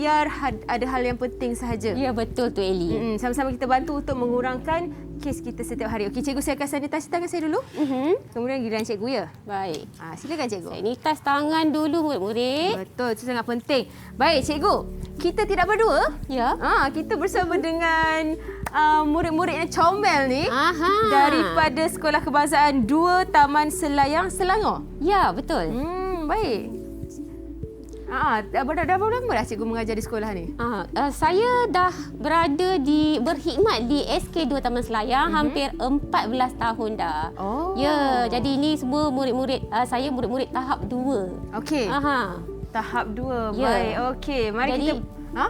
biar ada hal yang penting sahaja. Ya, betul tu Eli. Sama-sama kita bantu untuk mengurangkan kes kita setiap hari. Okey, cikgu, saya akan sanitasi tangan saya dulu. Kemudian giliran cikgu, ya. Baik. Silakan cikgu. Sanitize tangan dulu murid-murid. Betul, itu sangat penting. Baik, cikgu. Kita tidak berdua. Ya. Kita bersama dengan murid-murid yang comel ni. Aha. Daripada Sekolah Kebangsaan 2 Taman Selayang, Selangor. Ya, betul. Baik. Dah berapa lama dah cikgu mengajar di sekolah ni? Saya dah berkhidmat di SK2 Taman Selayang hampir 14 tahun dah. Oh. Ya, jadi ini semua murid-murid saya murid-murid tahap 2. Okey. Tahap 2. Ya. Baik. Okey, mari Jadi, kita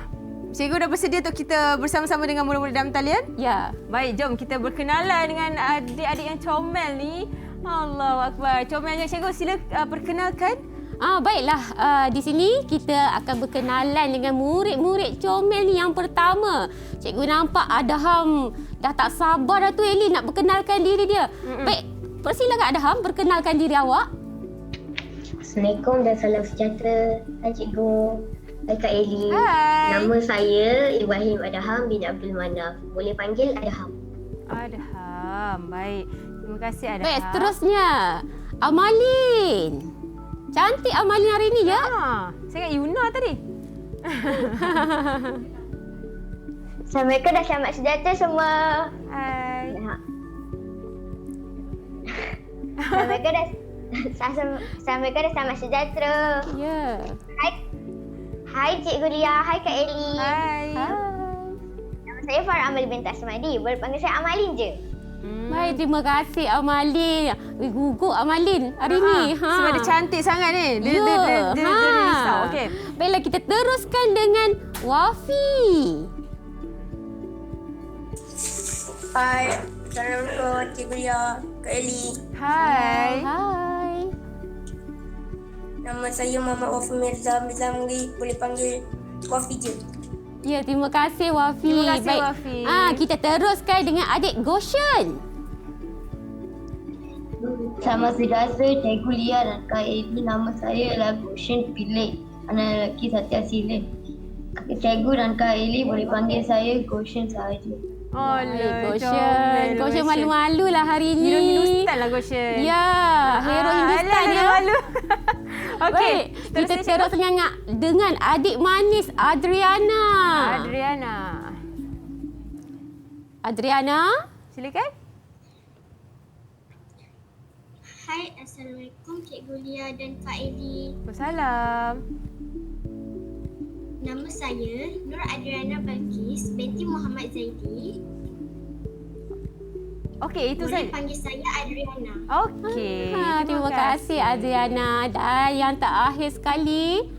cikgu dah bersedia untuk kita bersama-sama dengan murid-murid dalam talian? Ya. Baik, jom kita berkenalan dengan adik-adik yang comel ni. Allahu Akbar. Comelnya cikgu, sila perkenalkan. Baiklah, di sini kita akan berkenalan dengan murid-murid comel ni yang pertama. Cikgu nampak Adham dah tak sabar dah tu Eli nak perkenalkan diri dia. Baik, persilakan Adham perkenalkan diri awak. Assalamualaikum dan salam sejahtera. Hai cikgu. Hai Kak Eli. Hai. Nama saya Ibrahim Adham bin Abdul Manaf. Boleh panggil Adham. Adham. Baik. Terima kasih Adham. Baik, seterusnya Amalin. Cantik Amalin hari ni ya. Saya ingat Yuna tadi. Assalamualaikum dan selamat sejahtera semua. Hai. Assalamualaikum dan selamat sejahtera. Ya. Hai Cikgu Lia. Hai Kak Eli. Hai. Nama saya Farah Amal binti Asmadi. Boleh panggil saya Amalin je. Baik, terima kasih Amalin. Gugup Amalin hari ni. Sebab dia cantik sangat ni. Dia risau. Okey. Baiklah, kita teruskan dengan Wafi. Hai, Assalamualaikum Cikgu Lia, Kak Eli. Hai. Hai. Nama saya Muhammad Wafi Mirza Mizamri. Boleh panggil Wafi je. Ya, terima kasih Wafi. Terima kasih, baik. Wafi. Kita teruskan dengan adik Goshen. Selamat sejahtera Cikgu Lia dan Kak Eli. Nama saya adalah Goshen Pilik, anak lelaki Satya Sile. Cikgu dan Kak Eli boleh panggil saya Goshen sahaja. Alah, Goshen. Goshen malu-malu lah hari ni. Hero Hindustan lah Goshen. Ya, hero Hindustan ya. Malu. Okey, Baik, kita teruskan dengan adik manis Adriana. Adriana, silakan. Hai, Assalamualaikum Cikgu Lia dan Kak Eli. Waalaikumsalam. Nama saya Nur Adriana Balkis binti Muhammad Zaidi. Okey, itu Boleh saja. panggil saya Adriana. Okey. terima kasih Adriana. Dan yang terakhir sekali,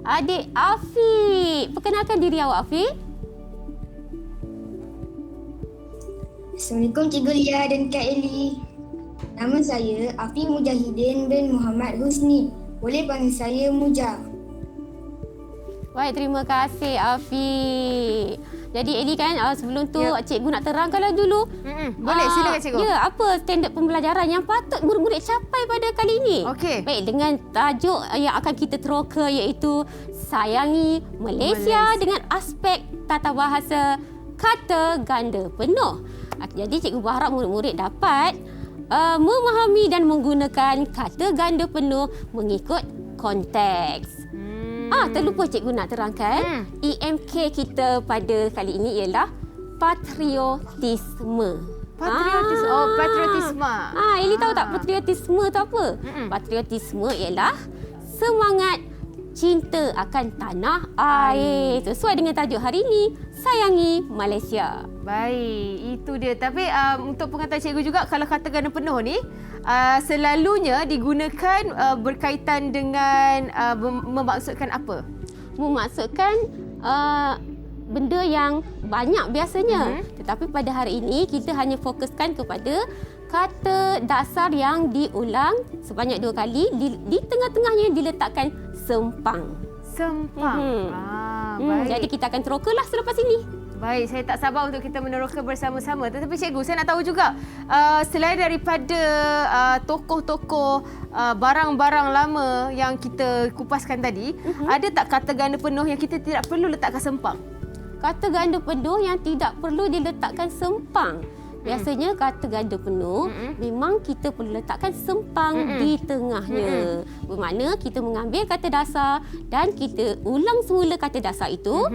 adik Afiq. Perkenalkan diri awak, Afiq. Assalamualaikum Cikgu Lia dan Kak Eli. Nama saya Afiq Mujahidin bin Muhammad Husni. Boleh panggil saya Mujah. Baik, terima kasih Afiq. Jadi Eli kan sebelum tu cikgu nak terangkanlah dulu. Boleh, silakan cikgu. Ya, apa standard pembelajaran yang patut murid-murid capai pada kali ini? Okey. Baik, dengan tajuk yang akan kita teroka iaitu Sayangi Malaysia dengan aspek tata bahasa kata ganda penuh. Jadi cikgu berharap murid-murid dapat memahami dan menggunakan kata ganda penuh mengikut konteks. Terlupa cikgu nak terangkan. EMK kita pada kali ini ialah patriotisme. Patriotisme. Eli tahu tak patriotisme tu apa? Patriotisme ialah semangat cinta akan tanah air. Sesuai dengan tajuk hari ini, Sayangi Malaysia. Baik, itu dia. Tapi untuk pengetahuan cikgu juga, kalau kata ganda penuh ni selalunya digunakan berkaitan dengan memaksudkan apa? Memaksudkan benda yang banyak biasanya. Tetapi pada hari ini kita hanya fokuskan kepada kata dasar yang diulang sebanyak 2 kali. Di tengah-tengahnya diletakkan sempang. Sempang. Baik. Jadi kita akan terokalah selepas ini. Baik, saya tak sabar untuk kita meneroka bersama-sama. Tetapi cikgu, saya nak tahu juga, selain daripada tokoh-tokoh barang-barang lama yang kita kupaskan tadi, ada tak kata ganda penuh yang kita tidak perlu letakkan sempang? Kata ganda penuh yang tidak perlu diletakkan sempang. Biasanya kata ganda penuh memang kita perlu letakkan sempang di tengahnya. Bermakna kita mengambil kata dasar dan kita ulang semula kata dasar itu.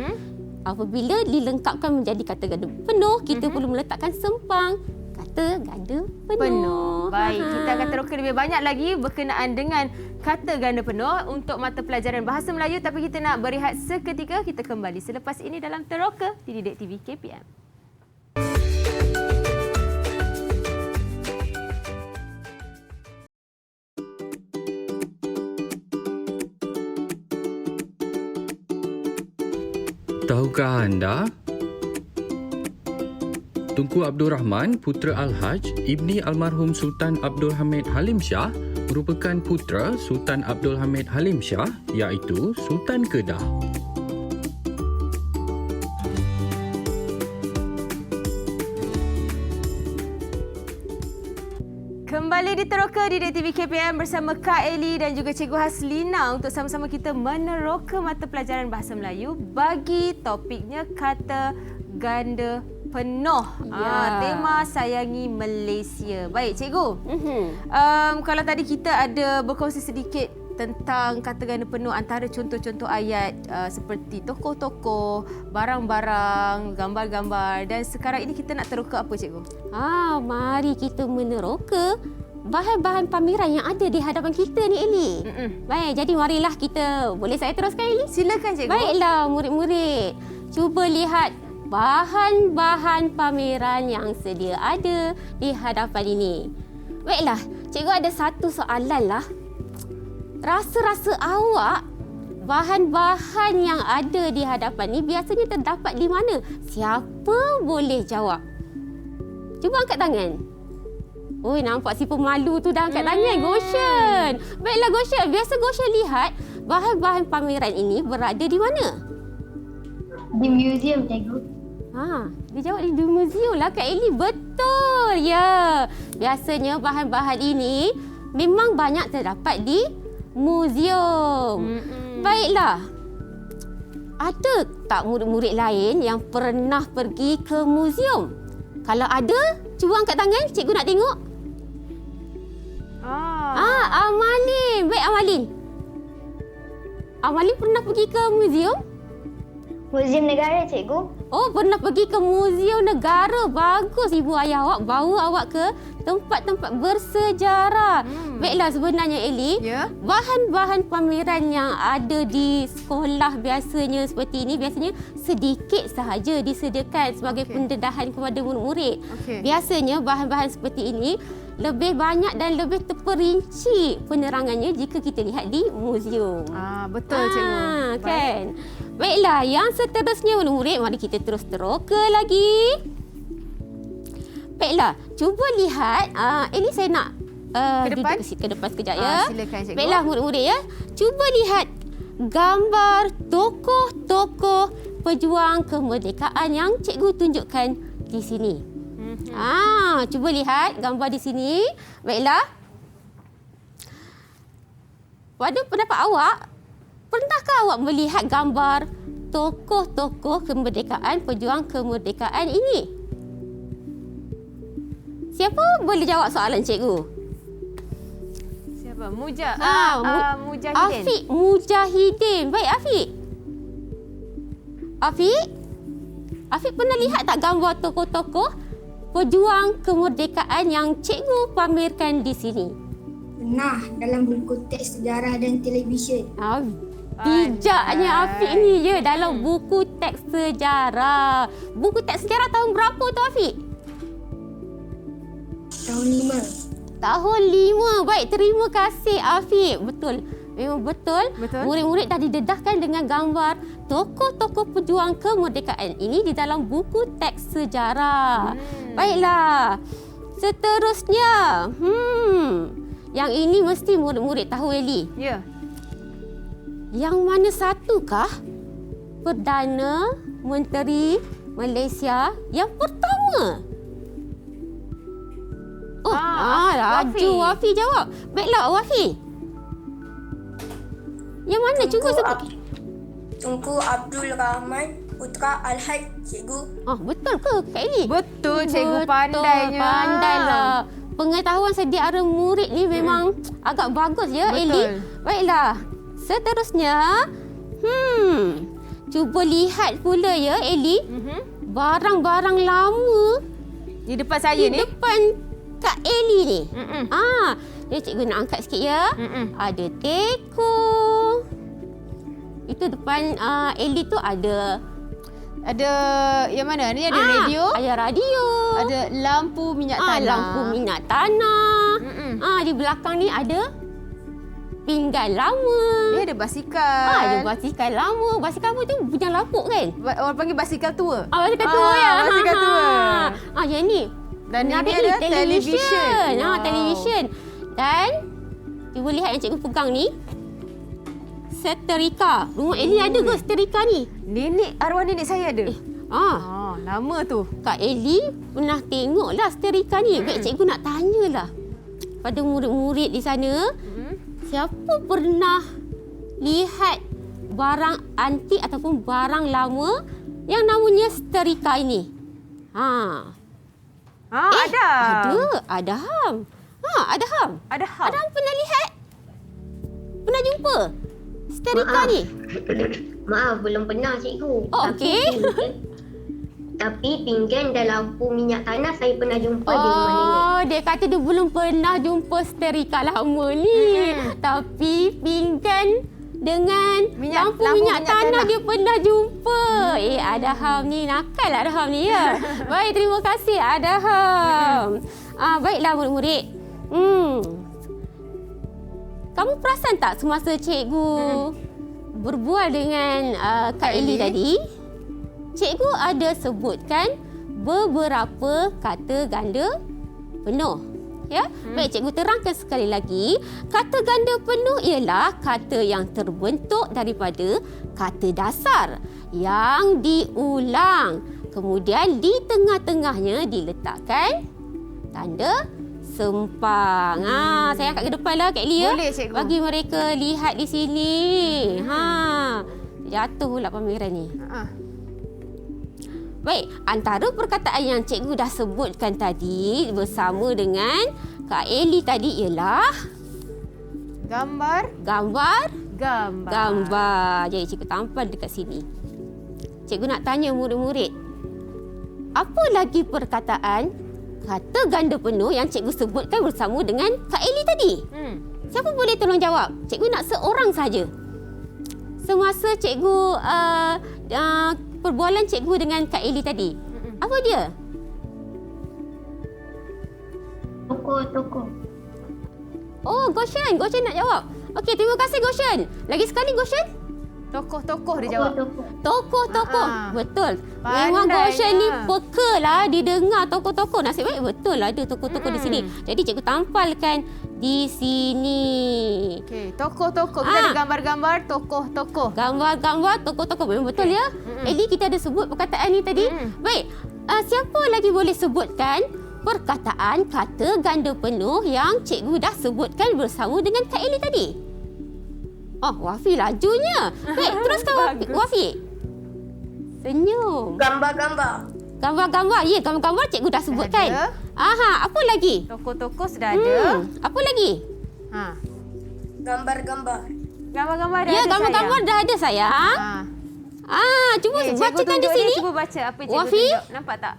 Apabila dilengkapkan menjadi kata ganda penuh, kita perlu meletakkan sempang kata ganda penuh. Baik, kita akan teroka lebih banyak lagi berkenaan dengan kata ganda penuh untuk mata pelajaran Bahasa Melayu. Tapi kita nak berehat seketika. Kita kembali selepas ini dalam Teroka di Didik TV KPM. Tahukah anda? Tunku Abdul Rahman, putera Al-Haj, ibni almarhum Sultan Abdul Hamid Halim Shah, merupakan putera Sultan Abdul Hamid Halim Shah, iaitu Sultan Kedah. Kembali di Teroka di Didik TV KPM bersama Kak Eli dan juga Cikgu Haslina untuk sama-sama kita meneroka mata pelajaran Bahasa Melayu bagi topiknya kata ganda penuh. Tema sayangi Malaysia. Baik, Cikgu. Kalau tadi kita ada berkongsi sedikit tentang kata ganda penuh antara contoh-contoh ayat seperti tokoh-tokoh, barang-barang, gambar-gambar, dan sekarang ini kita nak teroka apa, Cikgu? Mari kita meneroka bahan-bahan pameran yang ada di hadapan kita ni, Eli. Baik, jadi marilah kita. Boleh saya teruskan, Eli? Silakan, Cikgu. Baiklah, murid-murid. Cuba lihat bahan-bahan pameran yang sedia ada di hadapan ini. Baiklah, Cikgu ada satu soalan lah. Rasa-rasa awak bahan-bahan yang ada di hadapan ni biasanya terdapat di mana? Siapa boleh jawab? Cuba angkat tangan. Oi, nampak si pemalu tu dah angkat tangan, Goshen. Baiklah, Goshen. Biasa Goshen lihat bahan-bahan pameran ini berada di mana? Di museum, Cikgu. Dia jawab di museum lah, Kak Eli. Betul, ya. Biasanya bahan-bahan ini memang banyak terdapat di museum. Baiklah. Ada tak murid-murid lain yang pernah pergi ke museum? Kalau ada, cuba angkat tangan. Cikgu nak tengok. Amalin. Baik, Amalin. Amalin pernah pergi ke museum? Museum Negara, Cikgu. Oh, pernah pergi ke Museum Negara. Bagus, ibu ayah awak bawa awak ke tempat-tempat bersejarah. Baiklah, sebenarnya, Eli, bahan-bahan pameran yang ada di sekolah biasanya seperti ini, biasanya sedikit sahaja disediakan sebagai pendedahan kepada murid-murid. Biasanya bahan-bahan seperti ini lebih banyak dan lebih terperinci penerangannya jika kita lihat di museum. Betul, Cikgu. Kan? Baiklah, yang seterusnya murid-murid, mari kita terus teroka lagi. Baiklah, cuba lihat. Ini saya nak ke depan sekejap, ya. Silakan, Cikgu. Baiklah, murid-murid, ya. Cuba lihat gambar tokoh-tokoh pejuang kemerdekaan yang cikgu tunjukkan di sini. Cuba lihat gambar di sini. Baiklah. Pada pendapat awak, pernahkah awak melihat gambar tokoh-tokoh kemerdekaan, pejuang kemerdekaan ini? Siapa boleh jawab soalan cikgu? Siapa? Mujahidin. Afiq Mujahidin. Baik, Afiq. Afiq pernah lihat tak gambar tokoh-tokoh pejuang kemerdekaan yang cikgu pamerkan di sini? Pernah, dalam buku teks sejarah dan televisyen. Bijaknya Afiq ni, je dalam buku teks sejarah. Buku teks sejarah tahun berapa tu, Afiq? Tahun 5. Tahun 5. Baik, terima kasih, Afiq. Betul. Memang betul. Murid-murid dah didedahkan dengan gambar tokoh-tokoh pejuang kemerdekaan ini di dalam buku teks sejarah. Baiklah. Seterusnya. Yang ini mesti murid-murid tahu, Eli. Ya. Yang mana satukah Perdana Menteri Malaysia yang pertama? Laju Wafi jawab. Baiklah Wafi. Yang mana? Cuba sebut. Tunku Abdul Rahman Putra Alhaj, cikgu. Betul ke Kak Eli? Betul, cikgu pandainya. Pandailah. Pengetahuan sedia ara murid ni memang agak bagus ya, Betul. Eli. Baiklah. Seterusnya, cuba lihat pula ya, Eli. Barang-barang lama Di depan saya di ni. depan Kak Eli ni. Jadi cikgu nak angkat sikit ya. Ada teko. Itu depan Eli tu ada yang mana? Ni ada radio. Ada radio. Ada lampu minyak tanah. Lampu minyak tanah. Di belakang ni ada pinggan lama. Ni ada basikal. Ada basikal lama. Basikal apa tu? Bujang lapuk kan? Orang panggil basikal tua. Basikal tua ya. Basikal tua. Yang ni. Dan ini menarik ada ni, televisyen. Wow. Televisyen. Dan cuba lihat yang cikgu pegang ni. Seterika. Rumah Eli ada ke seterika ni? Arwah nenek saya ada. Lama tu. Kak Eli pernah tengoklah seterika ni. Baik, cikgu nak tanyalah pada murid-murid di sana, siapa pernah lihat barang antik ataupun barang lama yang namanya seterika ini? Ada. Adham. Adham. Adham pernah lihat? Pernah jumpa seterika ni? Maaf, belum pernah cikgu. Okey. Tapi pinggan dan lampu minyak tanah saya pernah jumpa di rumah nenek. Dia kata dia belum pernah jumpa seterika lama ni. Tapi pinggan dengan lampu minyak tanah dia pernah jumpa. Adham ni nakal Adham ni ya. Baik, terima kasih Adham. Baiklah murid-murid. Kamu perasan tak semasa cikgu berbual dengan Kak Eli tadi? Cikgu ada sebutkan beberapa kata ganda penuh. Ya? Baik, cikgu terangkan sekali lagi. Kata ganda penuh ialah kata yang terbentuk daripada kata dasar yang diulang. Kemudian di tengah-tengahnya diletakkan tanda sempang. Saya angkat ke depan lah Kak Eli ya. Boleh, cikgu. Bagi mereka lihat di sini. Jatuh pula pameran ni. Baik, antara perkataan yang cikgu dah sebutkan tadi bersama dengan Kak Eli tadi ialah Gambar. Jadi cikgu tampal dekat sini. Cikgu nak tanya murid-murid, apa lagi perkataan kata ganda penuh yang cikgu sebutkan bersama dengan Kak Eli tadi? Siapa boleh tolong jawab? Cikgu nak seorang saja. Semasa cikgu perbualan cikgu dengan Kak Eli tadi. Apa dia? Toko. Oh, Goshen nak jawab. Okey, terima kasih Goshen. Lagi sekali Goshen. Tokoh-tokoh dia jawab. Tokoh. Betul. Memang Goshen ni peka lah didengar tokoh-tokoh. Nasib baik betul lah ada tokoh-tokoh di sini. Jadi cikgu tampalkan di sini. Okey, tokoh-tokoh. Kita ada gambar-gambar tokoh-tokoh. Gambar-gambar tokoh-tokoh. Memang betul ya. Eli, kita ada sebut perkataan ni tadi. Baik. Siapa lagi boleh sebutkan perkataan kata ganda penuh yang cikgu dah sebutkan bersama dengan Kak Eli tadi? Wafi lajunya. Baik, teruskan Wafi. Senyum. Gambar-gambar. Gambar-gambar. Ya, gambar-gambar cikgu dah sebutkan. Apa lagi? Tokoh-tokoh sudah ada. Apa lagi? Gambar-gambar. Gambar-gambar dah Ya, ada. gambar-gambar dah ada sayang. Cuba bacakan di sini. Cuba baca apa cikgu Wafi? tunjuk. Nampak tak?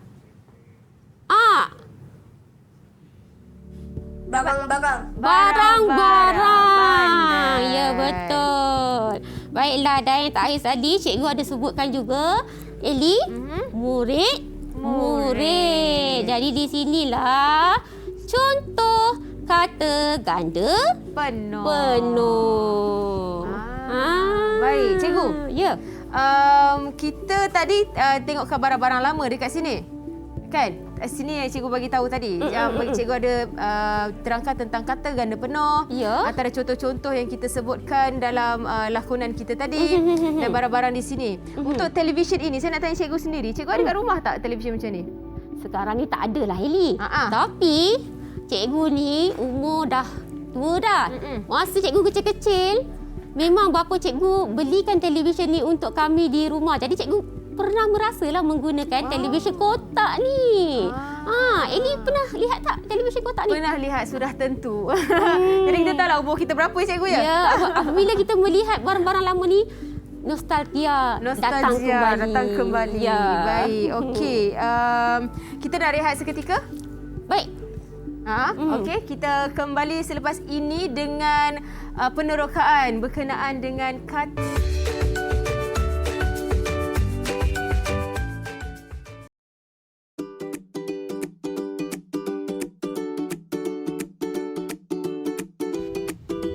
Barang-barang. Barang-barang. Ya, betul. Baiklah, dan yang terakhir tadi cikgu ada sebutkan juga, Eli, murid. Jadi di sinilah contoh kata ganda penuh. Baik, cikgu. Ya. Kita tadi tengok barang-barang lama dekat sini. Kan? sini yang cikgu bagi tahu tadi. Yang bagi cikgu ada terangkan tentang kata ganda penuh. Ya. Antara contoh-contoh yang kita sebutkan dalam lakonan kita tadi dan barang-barang di sini. Untuk televisyen ini saya nak tanya cikgu sendiri. Cikgu ada kat rumah tak televisyen macam ni? Sekarang ni tak ada lah Eli. Ha-ha. Tapi cikgu ni umur dah tua dah. Masa cikgu kecil-kecil, memang bapa cikgu belikan televisyen ni untuk kami di rumah. Jadi cikgu pernah merasalah menggunakan televisyen kotak ni. Eli pernah lihat tak televisyen kotak ni? Pernah lihat, sudah tentu. Jadi kita tahu lah umur kita berapa cikgu ya? Ya, apabila kita melihat barang-barang lama ni, nostalgia datang kembali. Ya. Baik, okey. Kita nak rehat seketika? Baik. Okey, kita kembali selepas ini dengan penerokaan berkenaan dengan kata.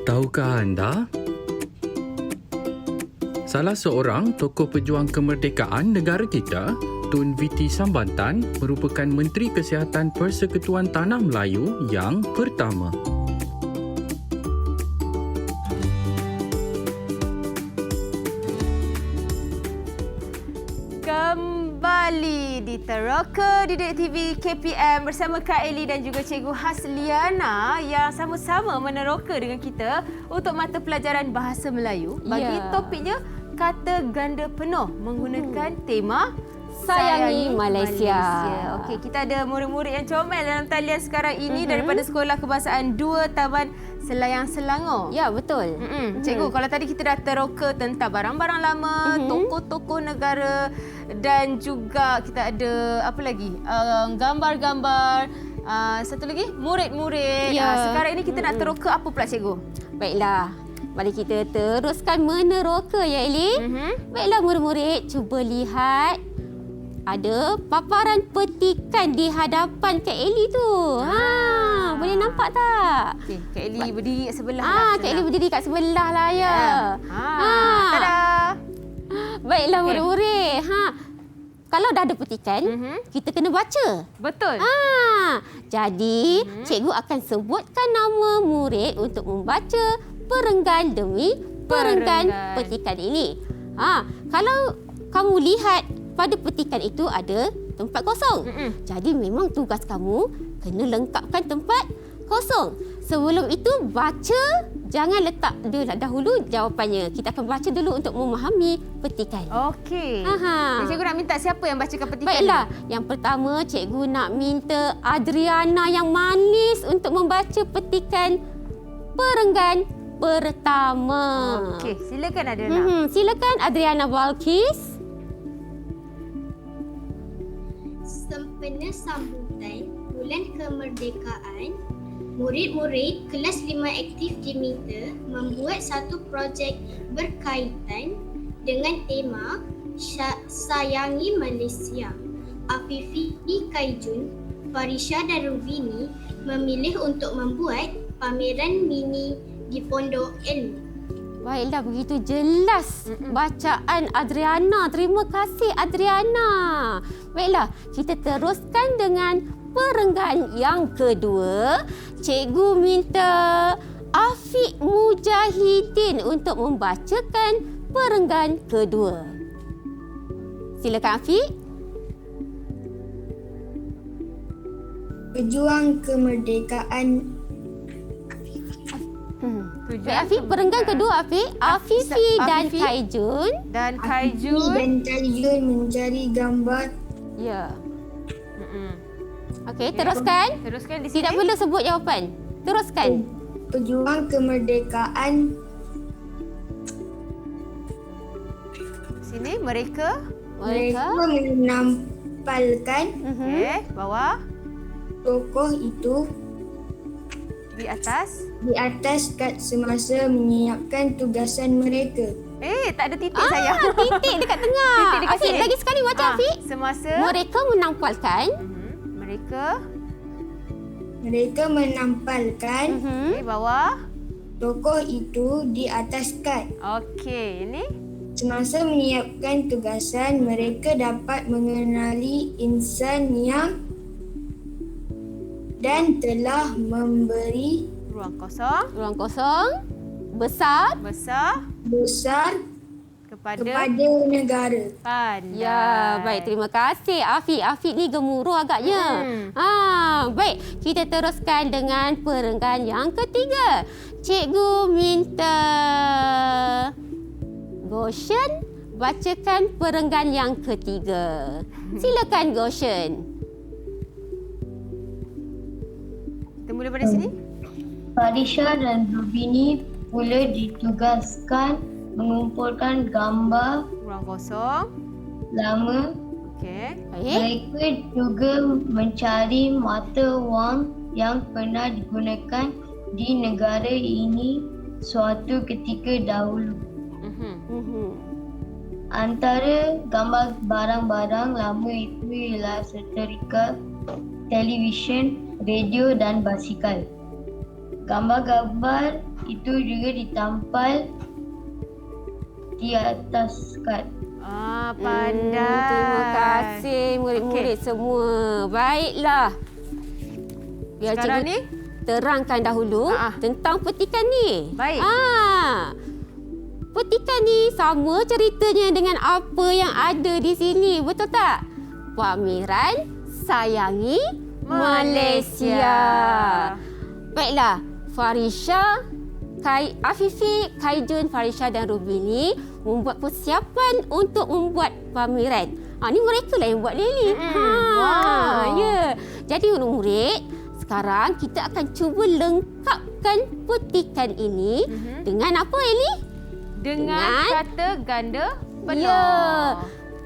Tahukah anda? Salah seorang tokoh pejuang kemerdekaan negara kita, Tun Viti Sambantan, merupakan Menteri Kesihatan Persekutuan Tanah Melayu yang pertama. Kembali di Teroka Didik TV KPM bersama Kak Eli dan juga Cikgu Hasliana yang sama-sama meneroka dengan kita untuk mata pelajaran Bahasa Melayu bagi topiknya kata ganda penuh menggunakan tema Sayangi Malaysia. Okey, kita ada murid-murid yang comel dalam talian sekarang ini daripada Sekolah Kebahasaan 2 Taman Selayang Selangor. Ya, betul. Cikgu, kalau tadi kita dah teroka tentang barang-barang lama, tokoh-tokoh negara dan juga kita ada apa lagi? Gambar-gambar, satu lagi murid-murid. Ya. Sekarang ini kita nak teroka apa pula cikgu? Baiklah. Mari kita teruskan meneroka ya Eli. Baiklah murid-murid, cuba lihat. Ada paparan petikan di hadapan Kak Eli tu. Boleh nampak tak? Okey, Kak Eli berdiri kat sebelah. Kak Eli berdiri kat sebelah lah ya. Tada. Baiklah murid-murid. Kalau dah ada petikan, kita kena baca. Betul. Jadi, cikgu akan sebutkan nama murid untuk membaca perenggan demi perenggan petikan ini. Kalau kamu lihat pada petikan itu ada tempat kosong. Jadi memang tugas kamu kena lengkapkan tempat kosong. Sebelum itu baca, jangan letak dahulu jawapannya. Kita akan baca dulu untuk memahami petikan. Okey. Cikgu nak minta siapa yang bacakan petikan? Baiklah, yang pertama cikgu nak minta Adriana yang manis untuk membaca petikan perenggan pertama. Okey, silakan Adriana. Silakan Adriana Balkis. Sempena sambutan Bulan Kemerdekaan, murid-murid kelas 5 aktif Jimita membuat satu projek berkaitan dengan tema Sayangi Malaysia. Afifi Kaijun, Farisha dan Rubini memilih untuk membuat pameran mini di Pondok Ilmu. Baiklah, begitu jelas bacaan Adriana. Terima kasih Adriana. Baiklah, kita teruskan dengan perenggan yang kedua. Cikgu minta Afiq Mujahidin untuk membacakan perenggan kedua. Silakan Afiq. Pejuang kemerdekaan. Afiq, perenggan kedua Afiq. Afifi dan Afifi Kaijun. Dan Afifi Kaijun. dan Kaijun mencari gambar. Ya. Okey, teruskan. Teruskan di sini. Tidak perlu sebut jawapan. Teruskan. Pejuang kemerdekaan. Sini mereka. Mereka menampalkan Okey, bawah tokoh itu di atas. di atas kad semasa menyiapkan tugasan mereka. Tak ada titik sayang. Titik dekat tengah. Titik dekat Afiq, sini. lagi sekali baca Afiq. Semasa Mereka menampalkan. Mereka menampalkan Okey, bawah. tokoh itu di atas kad. Okey, ini Semasa menyiapkan tugasan, mereka dapat mengenali insan yang dan telah memberi Ruang kosong Ruang kosong besar. besar kepada kepada negara. pandai. Ya, baik. Terima kasih Afiq. Afiq ni gemuruh agaknya. Baik. Kita teruskan dengan perenggan yang ketiga. Cikgu minta Goshen bacakan perenggan yang ketiga. Silakan Goshen. Kita mula pada sini. Farisha dan Rubini pula ditugaskan mengumpulkan gambar Ruang kosong. lama. Okey. Baik. Mereka juga mencari mata wang yang pernah digunakan di negara ini suatu ketika dahulu. Antara gambar barang-barang lama itu ialah setrika, televisyen, radio dan basikal. Gambar-gambar itu juga ditampal di atas kad. Pandai. Terima kasih murid-murid semua. Baiklah. Biar Sekarang cikgu ni? terangkan dahulu tentang petikan ni. Baik. Petikan ni sama ceritanya dengan apa yang ada di sini. Betul tak? Pameran Sayangi Malaysia. Baiklah. Farisha, Afifi, Kaijun, Farisha dan Rubini membuat persiapan untuk membuat pameran. Ni mereka lah yang buat ni. Ya. Jadi murid-murid, sekarang kita akan cuba lengkapkan petikan ini dengan apa, Eli? Dengan kata ganda penuh. Ya.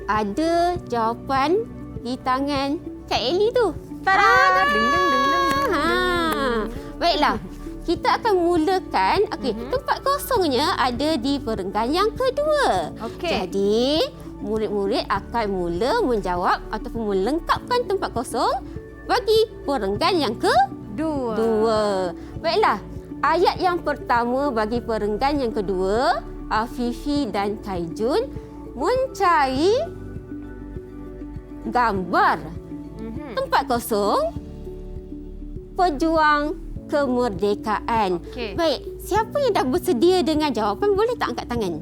Ada jawapan di tangan Kak Eli tu. Tada! Ding ding ding ding. Baiklah. Kita akan mulakan. Tempat kosongnya ada di perenggan yang kedua. Jadi, murid-murid akan mula menjawab ataupun melengkapkan tempat kosong bagi perenggan yang kedua. Baiklah. Ayat yang pertama bagi perenggan yang kedua, Afifi dan Kaijun mencari gambar tempat kosong pejuang kemerdekaan. Baik, siapa yang dah bersedia dengan jawapan boleh tak angkat tangan?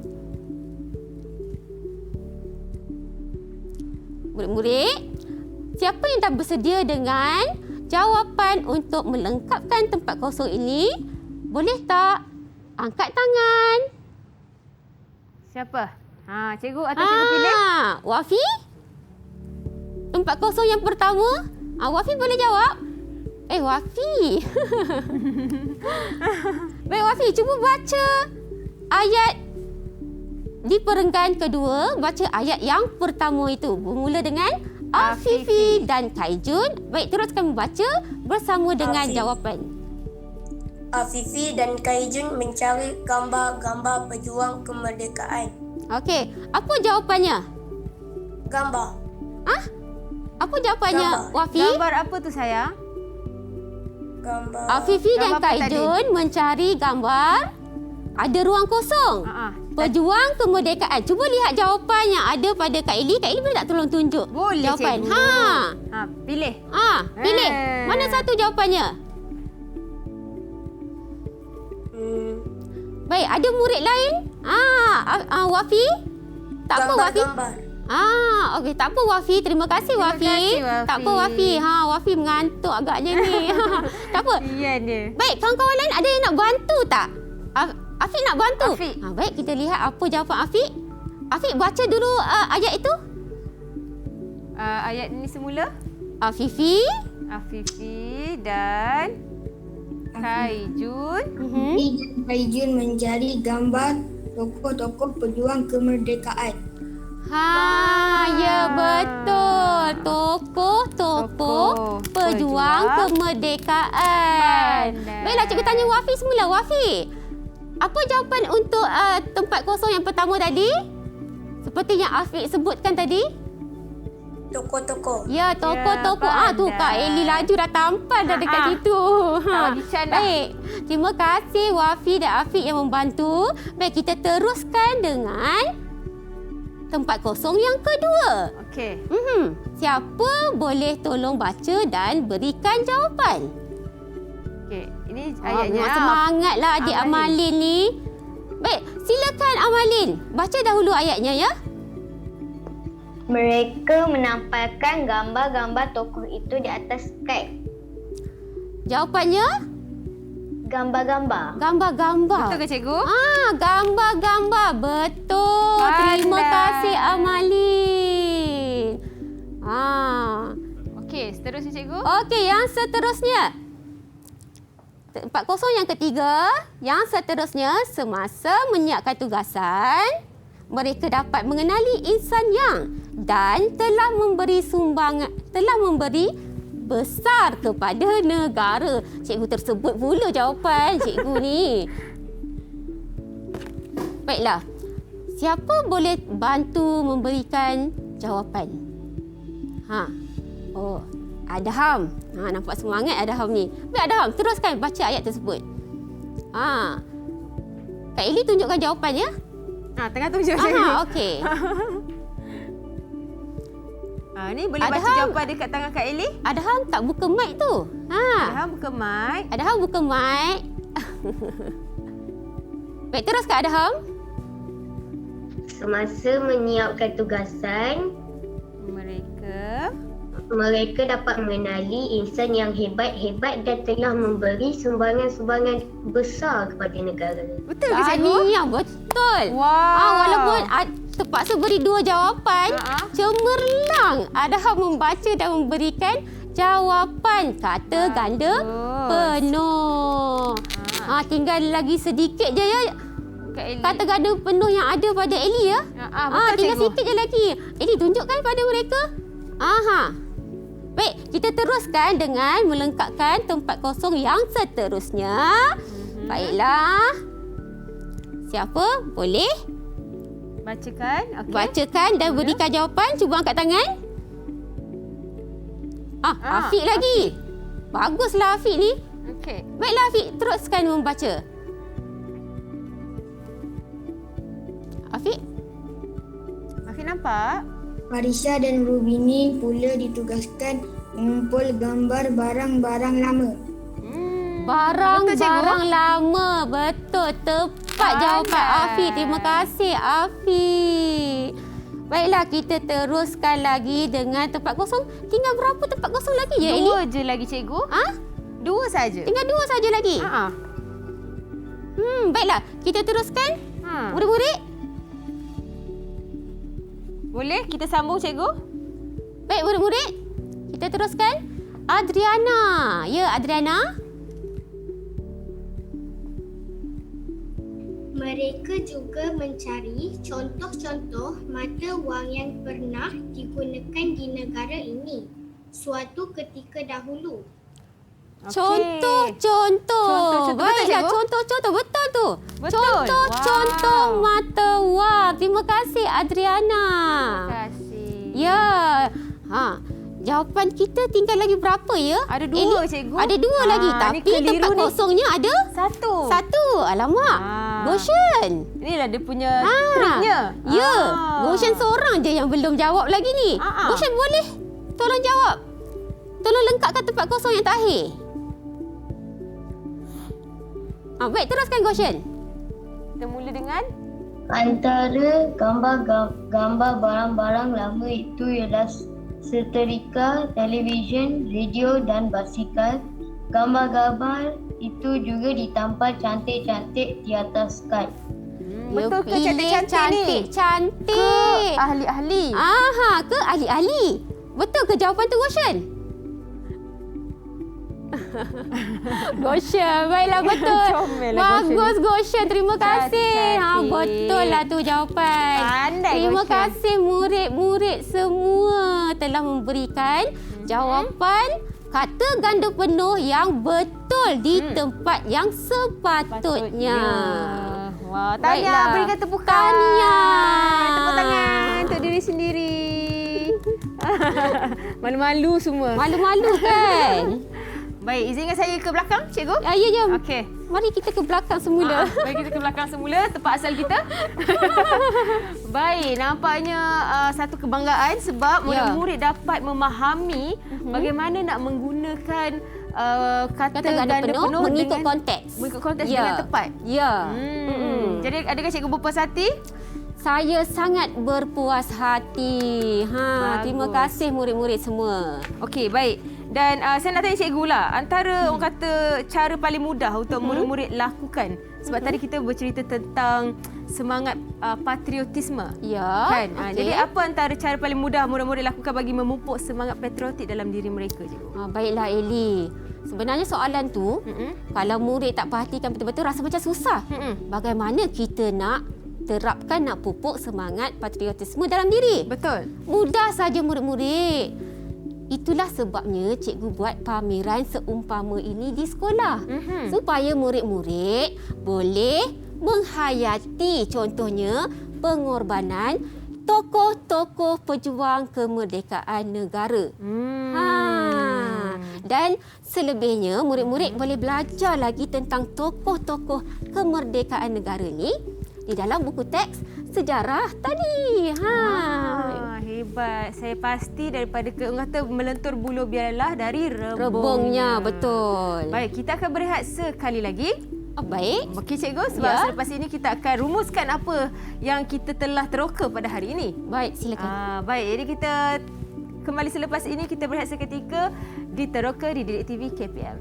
Murid-murid, siapa yang dah bersedia dengan jawapan untuk melengkapkan tempat kosong ini? Boleh tak angkat tangan? Siapa? Cikgu atau cikgu pilih? Wafi? Tempat kosong yang pertama? Wafi boleh jawab? Wafi. Baik, Wafi, cuba baca ayat di perenggan kedua. Baca ayat yang pertama itu. Bermula dengan Afifi dan Kaijun. Baik, teruskan membaca bersama dengan jawapan. Afifi dan Kaijun mencari gambar-gambar pejuang kemerdekaan. Okey, apa jawapannya? Gambar. Apa jawapannya, Wafi? Gambar apa tu sayang? Gambar. Afifi dan Gambar apa Kaijun mencari gambar ada ruang kosong. Pejuang kemerdekaan. Cuba lihat jawapan yang ada pada Kak Eli. Kak Eli boleh tak tolong tunjuk Boleh, jawapan? cikgu. Pilih. Pilih. Mana satu jawapannya? Baik, ada murid lain? Wafi? Tak apa, Wafi? Gambar. Okey, tak apa Wafi. Terima kasih Wafi. kasih, Wafi. Tak apa Wafi. Wafi mengantuk agaknya ni. Tak apa. Ya dia. Baik, kawan-kawan lain ada yang nak bantu tak? Afiq nak bantu? Afiq. Baik, kita lihat apa jawapan Afiq. Afiq baca dulu ayat itu. Ayat ini semula. Afifi. Afifi dan Kaijun. Kaijun mencari gambar tokoh-tokoh pejuang kemerdekaan. Ya betul. Tokoh-tokoh pejuang kemerdekaan. Baiklah, cikgu tanya Wafi semula. Wafi, apa jawapan untuk tempat kosong yang pertama tadi? Seperti yang Afiq sebutkan tadi. Tokoh-tokoh. Ya, tokoh-tokoh. Tu Kak Eli laju dah tampal dah dekat situ. Baik. Terima kasih Wafi dan Afiq yang membantu. Baik, kita teruskan dengan tempat kosong yang kedua. Okey. Siapa boleh tolong baca dan berikan jawapan? Okey, ini ayatnya. Semangatlah adik Amalin ni. Baik, silakan Amalin. Baca dahulu ayatnya ya. Mereka menampilkan gambar-gambar tokoh itu di atas Skype. Jawapannya? Gambar-gambar. Gambar-gambar. Betul ke cikgu? Gambar-gambar. Betul. Terima Pandai. kasih Amalin. Okey, seterusnya cikgu. Okey, yang seterusnya. 40 yang ketiga. Yang seterusnya, semasa menyiapkan tugasan, mereka dapat mengenali insan yang dan telah memberi besar kepada negara. Cikgu tersebut pula jawapan cikgu ni. Baiklah. Siapa boleh bantu memberikan jawapan? Adham. Nampak semangat Adham ni. Baik Adham, teruskan baca ayat tersebut. Kak Eli tunjukkan jawapan ya. Tengah tunjuk cikgu. Okey. Ni boleh baca jawapan dekat tangan Kak Eli. Adham tak buka mic tu. Adham buka mic. Adham buka mic. Baik, terus Kak Adham. Semasa menyiapkan tugasan, mereka dapat mengenali insan yang hebat-hebat dan telah memberi sumbangan-sumbangan besar kepada negara. Betul ke cikgu? Ya, betul. Wow. Walaupun terpaksa beri 2 jawapan, cemerlang Adham membaca dan memberikan jawapan kata ganda penuh. Tinggal lagi sedikit je ya. Kata ganda penuh yang ada pada Eli ya. Betul tinggal cikgu. sikit je lagi. Eli tunjukkan pada mereka. Baik, kita teruskan dengan melengkapkan tempat kosong yang seterusnya. Baiklah. Siapa boleh Bacakan. Okey. bacakan dan berikan jawapan? Cuba angkat tangan. Afiq lagi. Baguslah Afiq ni. Okey. Baiklah Afiq, teruskan membaca. Afiq? Afiq nampak? Farisha dan Rubini pula ditugaskan mengumpul gambar barang-barang lama. Barang-barang lama. Betul. Tepat jawapan Afiq. Terima kasih Afiq. Baiklah, kita teruskan lagi dengan tempat kosong. Tinggal berapa tempat kosong lagi ya Eli? 2 je lagi cikgu. 2 saja. Tinggal 2 saja lagi. Baiklah, kita teruskan. Murid-murid. Boleh kita sambung cikgu? Baik murid-murid, kita teruskan. Adriana. Ya Adriana. Mereka juga mencari contoh-contoh mata wang yang pernah digunakan di negara ini suatu ketika dahulu. Contoh-contoh. Betul Baiklah, cikgu? contoh-contoh. Betul tu. Betul. Contoh-contoh mata wang. Terima kasih Adriana. Terima kasih. Ya. Jawapan kita tinggal lagi berapa ya? Ada 2 Eli? cikgu. Ada 2 lagi. ni Tapi keliru tempat ni. kosongnya ada 1. Alamak. Goshen. Inilah dia punya triknya. Ya. Goshen seorang je yang belum jawab lagi ni. Goshen boleh tolong jawab. Tolong lengkapkan tempat kosong yang terakhir. Baik, teruskan Goshen. Kita mula dengan Antara gambar barang-barang lama itu ialah setrika, televisyen, radio dan basikal. Gambar-gambar itu juga ditampal cantik-cantik di atas Skype. betul ke Pilih cantik-cantik ni? cantik. Ahli-ahli. Ke ahli-ahli. Betul ke jawapan tu Goshen? Goshen, baiklah betul. Comel lah Bagus Goshen, terima kasih. Cantik. Betul lah tu jawapan. Pandai Terima Goshen. kasih murid-murid semua telah memberikan jawapan kata ganda penuh yang betul di tempat yang sepatutnya. Wah, Baiklah. tahniah, berikan tepukan. Tahniah. Tepuk tangan untuk diri sendiri. Malu-malu semua. Malu-malu kan? Baik, izinkan saya ke belakang, cikgu. Ya, jom. Okey. Mari kita ke belakang semula. Mari kita ke belakang semula, tempat asal kita. Baik, nampaknya satu kebanggaan sebab murid-murid dapat memahami bagaimana nak menggunakan kata ganda penuh mengikut dengan, konteks. Mengikut konteks dengan tepat. Ya. Jadi adakah cikgu berpuas hati? Saya sangat berpuas hati. Terima kasih murid-murid semua. Okey, baik. Dan saya nak tanya cikgu lah, antara orang kata cara paling mudah untuk murid-murid lakukan. Sebab tadi kita bercerita tentang semangat patriotisme. Ya. Kan? Jadi apa antara cara paling mudah murid-murid lakukan bagi memupuk semangat patriotik dalam diri mereka, cikgu? Baiklah Eli. Sebenarnya soalan tu, kalau murid tak perhatikan betul-betul rasa macam susah. Bagaimana kita nak terapkan, nak pupuk semangat patriotisme dalam diri? Betul. Mudah saja murid-murid. Itulah sebabnya cikgu buat pameran seumpama ini di sekolah. Supaya murid-murid boleh menghayati contohnya pengorbanan tokoh-tokoh pejuang kemerdekaan negara. Dan selebihnya murid-murid boleh belajar lagi tentang tokoh-tokoh kemerdekaan negara ni di dalam buku teks sejarah tadi. Hebat. Saya pasti daripada orang kata melentur bulu biarlah dari rebungnya. Betul. Baik, kita akan berehat sekali lagi. Baik. Okey cikgu, sebab selepas ini kita akan rumuskan apa yang kita telah teroka pada hari ini. Baik, silakan. Baik, jadi kita kembali selepas ini, kita berehat seketika di Teroka di Didik TV KPM.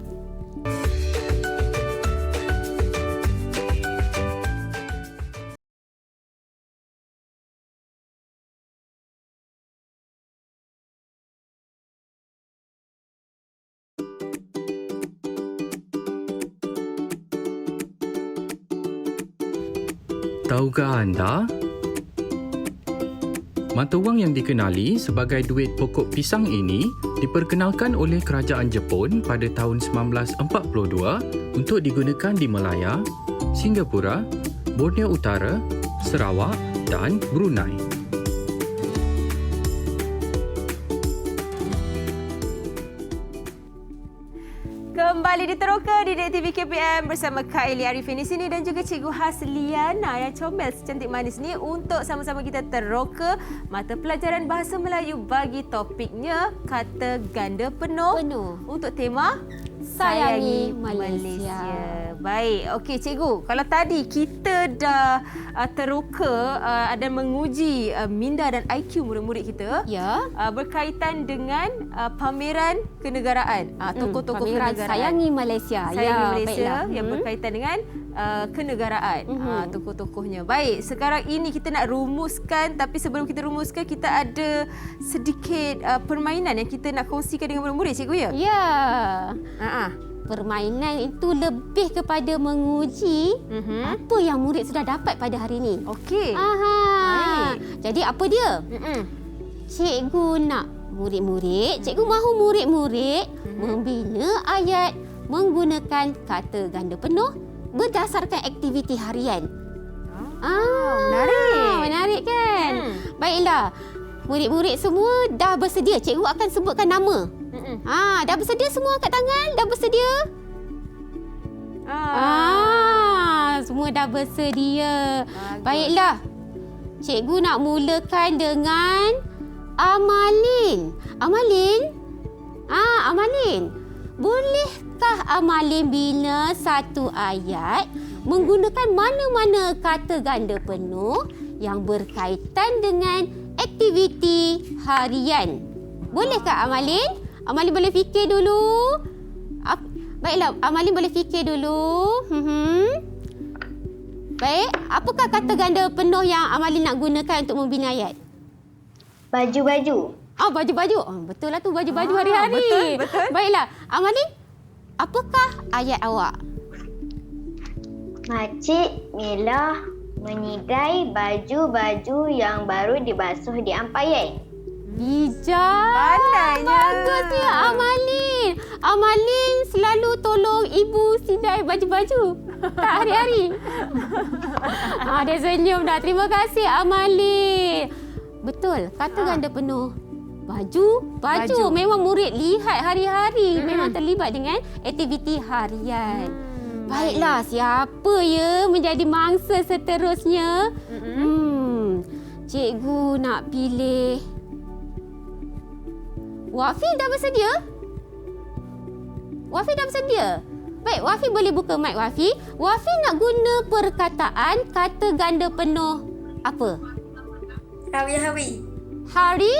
Tahukah anda? Mata wang yang dikenali sebagai duit pokok pisang ini diperkenalkan oleh kerajaan Jepun pada tahun 1942 untuk digunakan di Melaya, Singapura, Borneo Utara, Sarawak dan Brunei. Kembali di Teroka di Didik TV KPM bersama Kak Eli Arifin di sini dan juga Cikgu Hasliana yang comel secantik manis ni untuk sama-sama kita teroka mata pelajaran Bahasa Melayu bagi topiknya kata ganda penuh. Untuk tema Sayangi Malaysia. Baik, okey cikgu. Kalau tadi kita dah teroka dan menguji minda dan IQ murid-murid kita berkaitan dengan pameran kenegaraan, tokoh-tokoh kenegaraan. Sayangi Malaysia. Sayangi Malaysia yang berkaitan dengan kenegaraan, tokoh-tokohnya. Baik, sekarang ini kita nak rumuskan, tapi sebelum kita rumuskan kita ada sedikit permainan yang kita nak kongsikan dengan murid-murid cikgu ya? Ya. Permainan itu lebih kepada menguji apa yang murid sudah dapat pada hari ini. Okey. Baik. Jadi apa dia? Cikgu nak murid-murid, cikgu mahu murid-murid membina ayat menggunakan kata ganda penuh berdasarkan aktiviti harian. Menarik. Menarik kan? Baiklah. Murid-murid semua dah bersedia. Cikgu akan sebutkan nama. Dah bersedia semua angkat tangan? Dah bersedia? Semua dah bersedia. Baiklah. Cikgu nak mulakan dengan Amalin. Amalin? Amalin. Bolehkah Amalin bina satu ayat menggunakan mana-mana kata ganda penuh yang berkaitan dengan aktiviti harian? Bolehkah Amalin? Amalin boleh fikir dulu. Baiklah, Amalin boleh fikir dulu. Baik, apakah kata ganda penuh yang Amalin nak gunakan untuk membina ayat? Baju-baju. Baju-baju. Betul lah tu, baju-baju hari-hari. Betul. Baiklah, Amalin, apakah ayat awak? Makcik Mila menidai baju-baju yang baru dibasuh di ampaian. Bijak. Pandainya. Bagusnya Amalin. Amalin selalu tolong ibu sidai baju-baju. Tak hari-hari. Dia senyum dah. Terima kasih Amalin. Betul. Kata ganda penuh Baju. Memang murid lihat hari-hari. Memang terlibat dengan aktiviti harian. Baiklah, siapa ya menjadi mangsa seterusnya? Cikgu nak pilih Wafi dah bersedia? Wafi dah bersedia? Baik, Wafi boleh buka mic Wafi. Wafi nak guna perkataan kata ganda penuh apa? Hari-hari. Hari?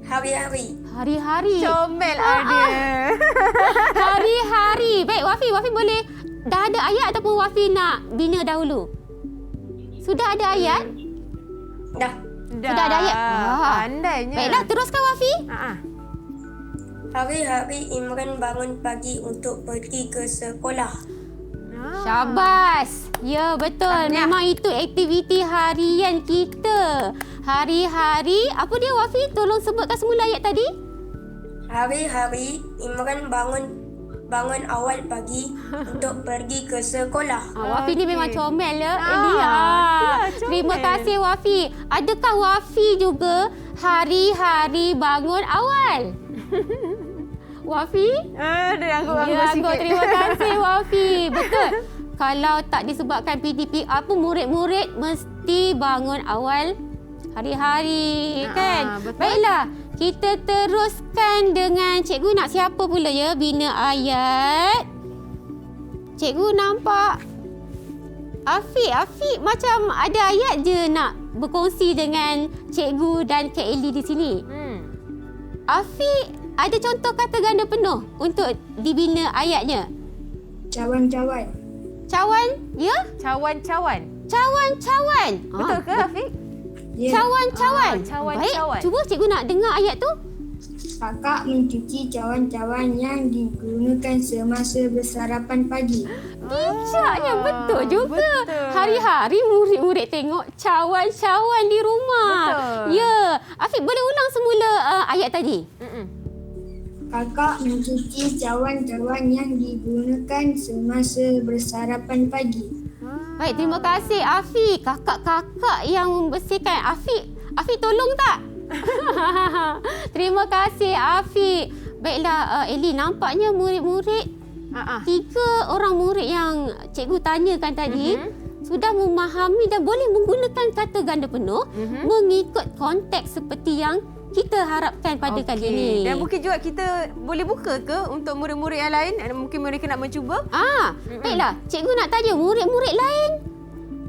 Hari-hari. Hari-hari. Comel ada. Hari-hari. Baik, Wafi boleh dah ada ayat ataupun Wafi nak bina dahulu? Sudah ada ayat? Dah. Sudah ada ayat? Pandainya. Baiklah, teruskan Wafi. Hari-hari Imran bangun pagi untuk pergi ke sekolah. Syabas. Ya, betul. Memang itu aktiviti harian kita. Hari-hari. Apa dia Wafi? Tolong sebutkan semula ayat tadi. Hari-hari Imran bangun awal pagi untuk pergi ke sekolah. Wafi ni memang comel ya. Terima comel. kasih Wafi. Adakah Wafi juga hari-hari bangun awal? Wafi? Dia anggur-anggur Ya, sikit. terima kasih Wafi. Betul. Kalau tak disebabkan PDPR pun murid-murid mesti bangun awal hari-hari kan? betul. Baiklah, kita teruskan dengan cikgu nak siapa pula ya bina ayat. Cikgu nampak Afiq macam ada ayat je nak berkongsi dengan cikgu dan Kak Eli di sini. Afiq, ada contoh kata ganda penuh untuk dibina ayatnya? Cawan-cawan. Cawan, ya? Cawan-cawan. Cawan-cawan. Betul ke Afiq? Ya. Cawan-cawan. cawan-cawan. Baik, cuba cikgu nak dengar ayat tu. Kakak mencuci cawan-cawan yang digunakan semasa bersarapan pagi. Bijaknya betul juga. betul. Hari-hari murid-murid tengok cawan-cawan di rumah. Betul. Ya. Afiq, boleh ulang semula ayat tadi? Kakak mencuci cawan-cawan yang digunakan semasa bersarapan pagi. Baik, terima kasih Afiq. Kakak-kakak yang membersihkan. Afiq tolong tak? Terima kasih Afiq. Baiklah Eli, nampaknya murid-murid 3 orang murid yang cikgu tanyakan tadi sudah memahami dan boleh menggunakan kata ganda penuh mengikut konteks seperti yang kita harapkan pada kali ini. Dan mungkin juga kita boleh buka ke untuk murid-murid yang lain? Mungkin mereka nak mencuba. Baiklah, cikgu nak tanya murid-murid lain.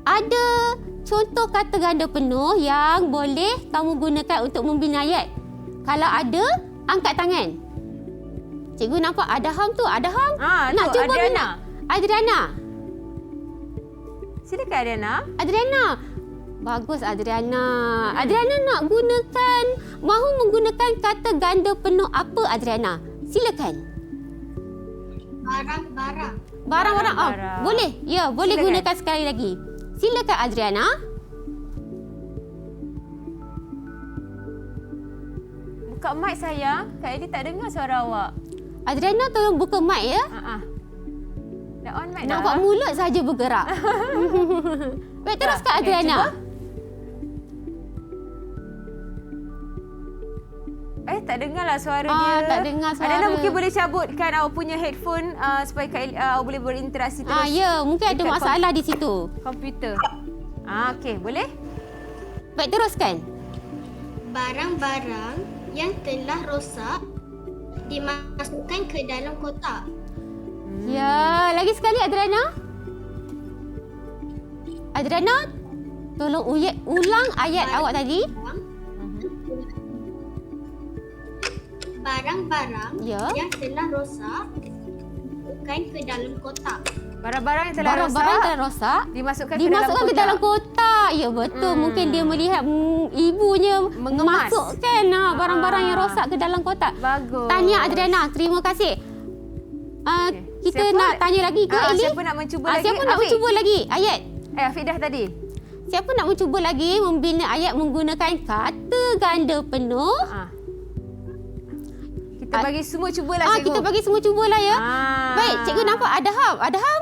Ada contoh kata ganda penuh yang boleh kamu gunakan untuk membina ayat? Kalau ada, angkat tangan. Cikgu nampak Adham tu. Adham, nak tu, cuba Adriana. bina. Adriana. Silakan Adriana. Adriana. Bagus Adriana. Adriana nak gunakan, mahu menggunakan kata ganda penuh apa Adriana? Silakan. Barang-barang. Barang-barang. Barang-barang. Boleh. Ya, boleh Silakan. gunakan sekali lagi. Silakan Adriana. Buka mic sayang. Kak Eli tak dengar suara awak. Adriana tolong buka mic ya. Dah on mic dah. Nampak mulut saja bergerak. Baik, teruskan okey, Adriana. Tak dengarlah suara dia. Tak dengar suara. Adriana mungkin boleh cabutkan awak punya headphone supaya Kak Eli, awak boleh berinteraksi terus. Ya, mungkin ada dekat masalah di situ. Komputer. Okey, boleh? Baik, teruskan. Barang-barang yang telah rosak dimasukkan ke dalam kotak. Ya, lagi sekali Adriana. Adriana, tolong ulang ayat awak tadi. Barang-barang Ya. yang telah rosak dimasukkan ke dalam kotak. Barang-barang yang telah Barang-barang rosak telah rosak dimasukkan ke dalam kotak. Ya, betul. Mungkin dia melihat ibunya Mengemas. masukkan barang-barang yang rosak ke dalam kotak. Bagus. Tahniah Adriana, terima kasih. Kita Siapa nak tanya lagi ke Eli? Siapa nak mencuba lagi? Siapa nak Afiq? mencuba lagi ayat? Afiq dah tadi. Siapa nak mencuba lagi membina ayat menggunakan kata ganda penuh? Kita bagi semua cubalah cikgu. Kita bagi semua cubalah ya. Ah. Baik, cikgu nampak Adham.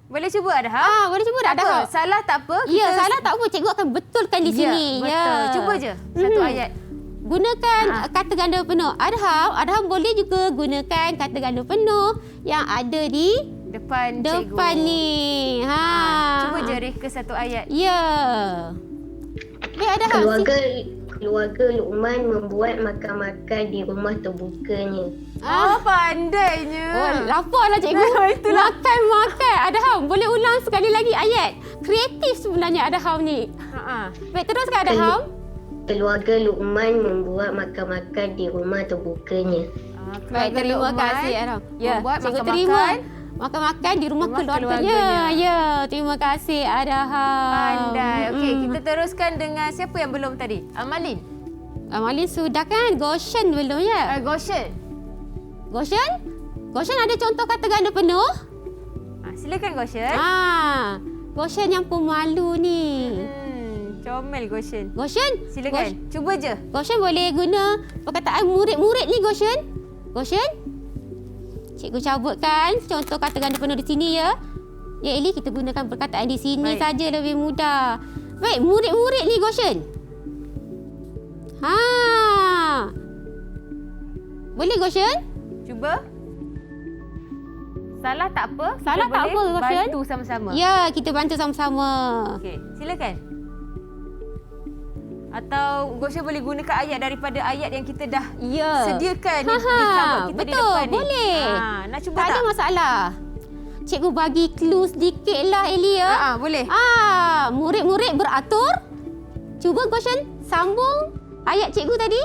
Boleh cuba Adham? Boleh cuba Tak Adham. apa, salah tak apa. Ya, salah tak apa. Cikgu akan betulkan di sini. Betul. Ya. Cuba je satu ayat. gunakan kata ganda penuh. Adham boleh juga gunakan kata ganda penuh yang ada di Depan cikgu. ni. Cuba je reka satu ayat. Ya. Baik, Adham. Keluarga Luqman membuat makan-makan di rumah terbukanya. Oh, pandainya. Oh, laparlah cikgu. Itulah. Makan. Adham, boleh ulang sekali lagi ayat. Kreatif sebenarnya Adham ni. Baik, teruskan Adham. Keluarga Luqman membuat makan-makan di rumah terbukanya. Baik, terima kasih Adham. Ya, membuat cikgu makan-makan terima. Makan-makan di rumah keluarganya. Ya, terima kasih Adham. Pandai. Okey, kita teruskan dengan siapa yang belum tadi? Amalin. Amalin sudah kan? Goshen belum ya? Goshen. Goshen? Goshen ada contoh kata ganda penuh? Silakan Goshen. Goshen yang pemalu ni. Comel Goshen. Goshen? Silakan. Cuba je. Goshen boleh guna perkataan murid-murid ni Goshen? Goshen? Cikgu cabutkan contoh kata ganda penuh di sini ya. Ya Eli, kita gunakan perkataan di sini saja lebih mudah. Baik, murid-murid ni Goshen. Boleh Goshen? Cuba. Salah tak apa. Salah kita tak apa, boleh Goshen? bantu sama-sama. Ya, kita bantu sama-sama. Okey, silakan. Atau Goshen boleh gunakan ayat daripada ayat yang kita dah sediakan di kamus kita di depan ni. Boleh. Nak cuba tak? Tak ada masalah. Cikgu bagi clue sedikitlah Eli ya. Boleh. Murid-murid beratur. Cuba Goshen sambung ayat cikgu tadi.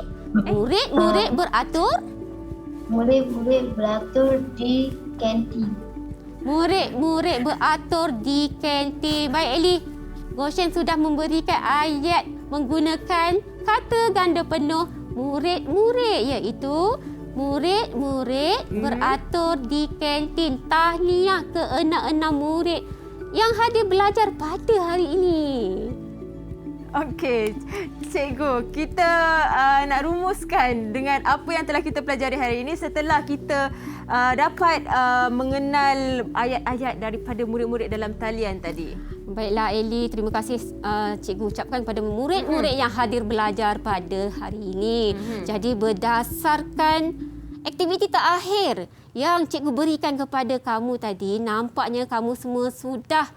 Murid-murid beratur. Murid-murid beratur di kantin. Murid-murid beratur di kantin. Baik Eli. Goshen sudah memberikan ayat menggunakan kata ganda penuh murid-murid, iaitu murid-murid beratur di kantin. Tahniah ke 6 murid yang hadir belajar pada hari ini. Okey, cikgu, kita nak rumuskan dengan apa yang telah kita pelajari hari ini setelah kita dapat mengenal ayat-ayat daripada murid-murid dalam talian tadi. Baiklah Eli, terima kasih cikgu ucapkan kepada murid-murid yang hadir belajar pada hari ini. Jadi berdasarkan aktiviti terakhir yang cikgu berikan kepada kamu tadi, nampaknya kamu semua sudah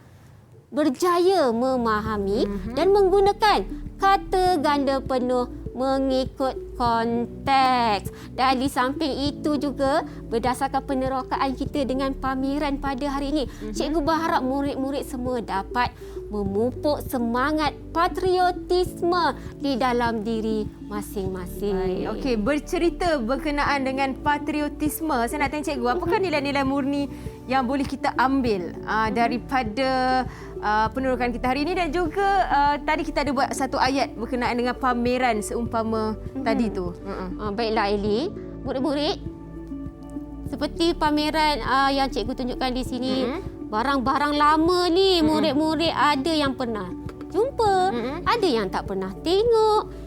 berjaya memahami dan menggunakan kata ganda penuh mengikut konteks. Dan di samping itu juga berdasarkan penerokaan kita dengan pameran pada hari ini, cikgu berharap murid-murid semua dapat memupuk semangat patriotisme di dalam diri masing-masing. Okey, bercerita berkenaan dengan patriotisme. Saya nak tanya cikgu, apakah nilai-nilai murni yang boleh kita ambil daripada penerokan kita hari ini, dan juga tadi kita ada buat satu ayat berkenaan dengan pameran seumpama tadi tu. Baiklah Eli, murid-murid, seperti pameran yang cikgu tunjukkan di sini, barang-barang lama ni murid-murid ada yang pernah jumpa, ada yang tak pernah tengok.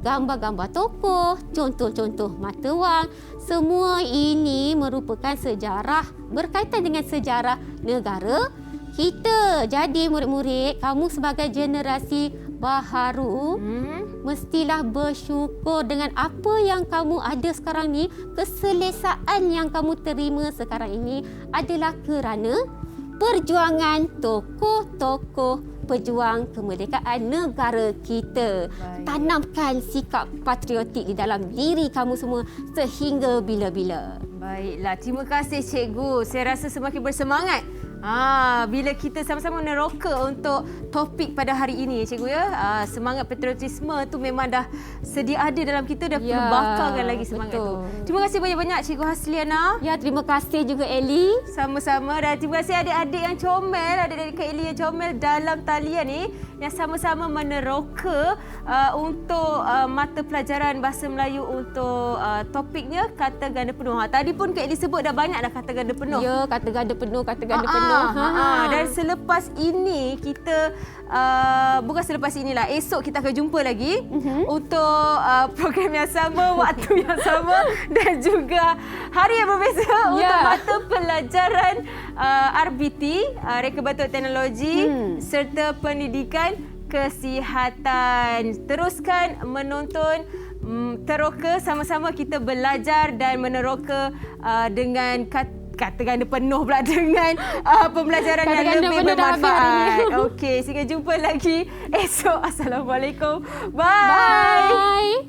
Gambar-gambar tokoh, contoh-contoh mata wang, semua ini merupakan sejarah, berkaitan dengan sejarah negara kita. Jadi murid-murid, kamu sebagai generasi baharu mestilah bersyukur dengan apa yang kamu ada sekarang ni. Keselesaan yang kamu terima sekarang ini adalah kerana perjuangan tokoh-tokoh pejuang kemerdekaan negara kita. Tanamkan sikap patriotik di dalam diri kamu semua sehingga bila-bila. Baiklah, terima kasih cikgu. Saya rasa semakin bersemangat bila kita sama-sama meneroka untuk topik pada hari ini, cikgu ya. Semangat patriotisme tu memang dah sedia ada dalam kita, dah perlu bakarkan lagi semangat tu. Terima kasih banyak-banyak Cikgu Hasliana. Ya, terima kasih juga Eli. Sama-sama, dan terima kasih adik-adik yang comel, adik-adik Kak Eli yang comel dalam talian ni yang sama-sama meneroka untuk mata pelajaran Bahasa Melayu untuk topiknya kata ganda penuh. Tadi pun Kak Eli sebut dah banyak dah kata ganda penuh. Ya, kata ganda penuh, kata ganda penuh. Dan selepas ini kita bukan selepas inilah, esok kita akan jumpa lagi untuk program yang sama, waktu yang sama dan juga hari yang berbeza untuk mata pelajaran RBT, Reka Batuk Teknologi serta Pendidikan Kesihatan. Teruskan menonton teroka, sama-sama kita belajar dan meneroka dengan kata ganda penuh pula dengan pembelajaran Kata yang ganda lebih penuh dah habis hari bermanfaat. ni. Okey, sehingga jumpa lagi esok. Assalamualaikum. Bye.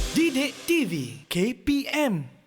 Didik TV KPM